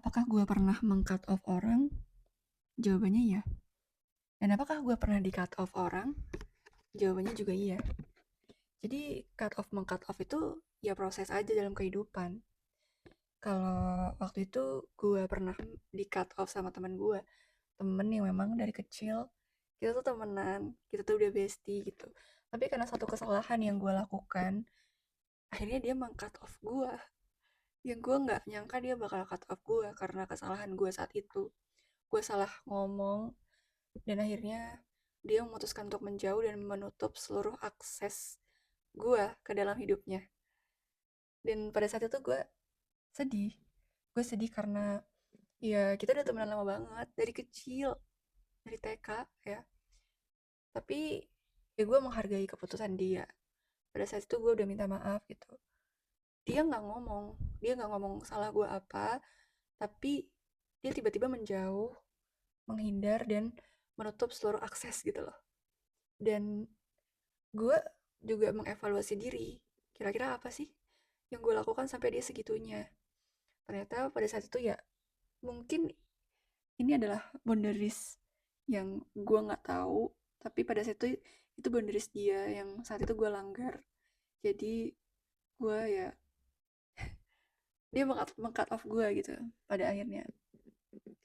Apakah gue pernah meng-cut off orang? Jawabannya iya. Dan apakah gue pernah di-cut off orang? Jawabannya juga iya. Jadi cut off meng-cut off itu ya proses aja dalam kehidupan. Kalau waktu itu gue pernah di-cut off sama teman gue. Temen yang memang dari kecil kita tuh temenan, kita tuh udah bestie gitu. Tapi karena satu kesalahan yang gue lakukan, akhirnya dia meng-cut off gue. Yang gue nggak nyangka dia bakal cut off gue karena kesalahan gue saat itu. Gue salah ngomong, dan akhirnya dia memutuskan untuk menjauh dan menutup seluruh akses gue ke dalam hidupnya. Dan pada saat itu sedih. Gue sedih karena ya kita udah temenan lama banget dari kecil, dari TK ya. Tapi ya gue menghargai keputusan dia. Pada saat itu gue udah minta maaf gitu. Dia nggak ngomong salah gue apa, tapi dia tiba-tiba menjauh, menghindar dan menutup seluruh akses gitu loh. Dan gue juga mengevaluasi diri, kira-kira apa sih yang gue lakukan sampai dia segitunya. Ternyata pada saat itu ya mungkin ini adalah boundaries yang gue nggak tahu, tapi pada saat itu boundaries dia yang saat itu gue langgar. Jadi gue ya, dia meng-cut off gue gitu pada akhirnya.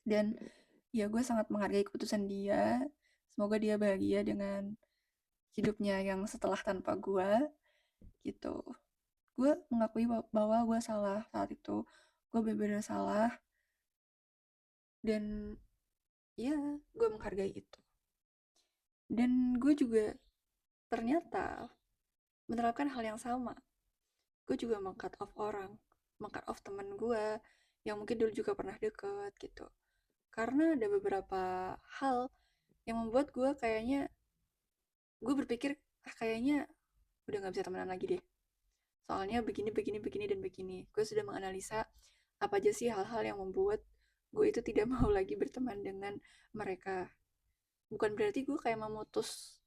Dan ya gue sangat menghargai keputusan dia. Semoga dia bahagia dengan hidupnya yang setelah tanpa gue gitu. Gue mengakui bahwa gue salah saat itu. Gue benar-benar salah, dan ya gue menghargai itu. Dan gue juga ternyata menerapkan hal yang sama. Gue juga meng-cut off orang, meng-cut off temen gue yang mungkin dulu juga pernah deket gitu. Karena ada beberapa hal yang membuat gue berpikir, kayaknya udah gak bisa temenan lagi deh. Soalnya begini, begini, begini, dan begini. Gue sudah menganalisa apa aja sih hal-hal yang membuat gue itu tidak mau lagi berteman dengan mereka. Bukan berarti gue kayak memutus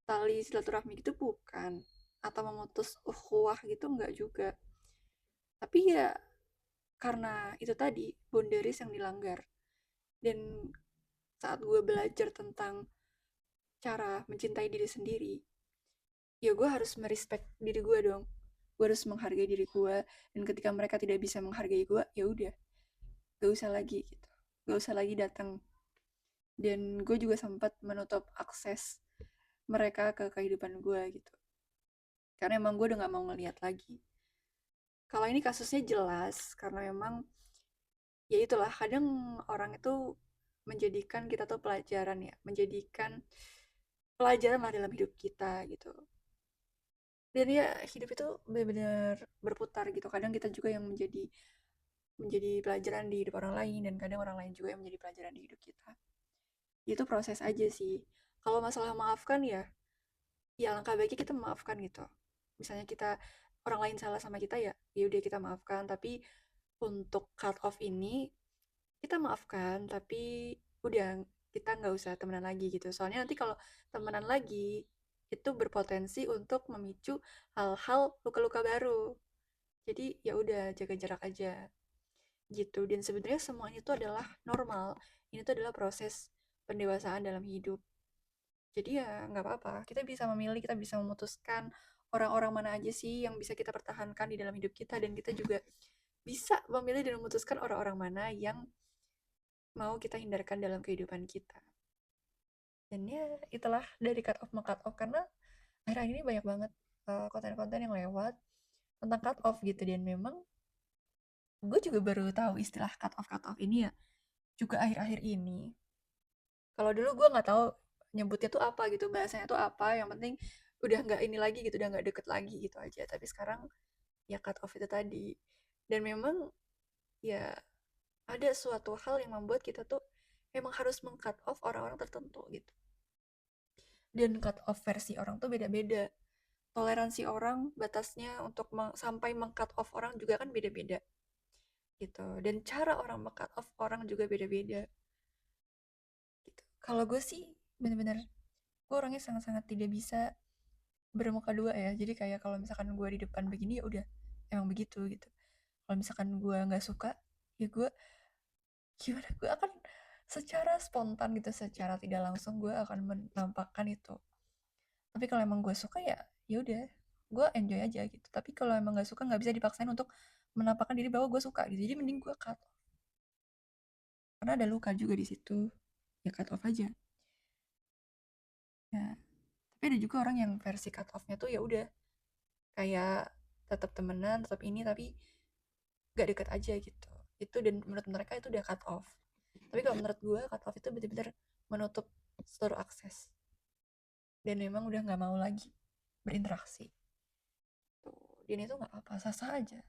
tali silaturahmi gitu, bukan. Atau memutus ukhuwah gitu, enggak juga. Tapi ya karena itu tadi, boundaries yang dilanggar. Dan saat gue belajar tentang cara mencintai diri sendiri, ya gue harus merespek diri gue dong. Gue harus menghargai diri gue, dan ketika mereka tidak bisa menghargai gue, ya udah, gak usah lagi gitu, gak usah lagi datang. Dan gue juga sempat menutup akses mereka ke kehidupan gue gitu, karena emang gue udah gak mau ngeliat lagi. Kalau ini kasusnya jelas karena memang ya itulah, kadang orang itu menjadikan kita tuh pelajaran ya, menjadikan pelajaran lah dalam hidup kita gitu. Dan ya hidup itu benar-benar berputar gitu, kadang kita juga yang menjadi menjadi pelajaran di hidup orang lain, dan kadang orang lain juga yang menjadi pelajaran di hidup kita. Itu proses aja sih. Kalau masalah maafkan ya, ya langkah baiknya kita memaafkan gitu. Misalnya orang lain salah sama kita, ya udah kita maafkan. Tapi untuk cut off ini, kita maafkan tapi udah, kita nggak usah temenan lagi gitu. Soalnya nanti kalau temenan lagi itu berpotensi untuk memicu hal-hal luka-luka baru. Jadi ya udah, jaga jarak aja gitu. Dan sebenarnya semuanya itu adalah normal. Ini tuh adalah proses pendewasaan dalam hidup. Jadi ya nggak apa-apa, kita bisa memilih, kita bisa memutuskan orang-orang mana aja sih yang bisa kita pertahankan di dalam hidup kita, dan kita juga bisa memilih dan memutuskan orang-orang mana yang mau kita hindarkan dalam kehidupan kita. Dan ya itulah dari cut off cut off, karena akhir-akhir ini banyak banget konten-konten yang lewat tentang cut off gitu. Dan memang gue juga baru tahu istilah cut off ini ya juga akhir-akhir ini. Kalau dulu gue nggak tahu nyebutnya tuh apa gitu, bahasanya tuh apa, yang penting udah nggak ini lagi gitu, udah nggak deket lagi gitu aja. Tapi sekarang ya cut off itu tadi. Dan memang ya ada suatu hal yang membuat kita tuh memang harus meng-cut off orang-orang tertentu gitu. Dan cut off versi orang tuh beda-beda. Toleransi orang, batasnya untuk sampai meng-cut off orang juga kan beda-beda gitu. Dan cara orang meng-cut off orang juga beda-beda gitu. Kalau gue sih bener-bener, gue orangnya sangat-sangat tidak bisa bermuka dua ya. Jadi kayak kalau misalkan gue di depan begini, ya udah emang begitu gitu. Kalau misalkan gue nggak suka, ya gue gimana, gue akan secara spontan gitu, secara tidak langsung gue akan menampakkan itu. Tapi kalau emang gue suka ya ya udah, gue enjoy aja gitu. Tapi kalau emang nggak suka, nggak bisa dipaksain untuk menampakkan diri bahwa gue suka gitu. Jadi mending gue cut off, karena ada luka juga di situ, ya cut off aja. Ya, tapi ada juga orang yang versi cut off-nya tuh ya udah kayak tetap temenan, tetap ini, tapi gak deket aja gitu. Itu, dan menurut mereka itu udah cut off. Tapi kalau menurut gue, cut off itu benar-benar menutup seluruh akses, dan memang udah nggak mau lagi berinteraksi tuh. Dan itu nggak apa-apa, sah-sah aja.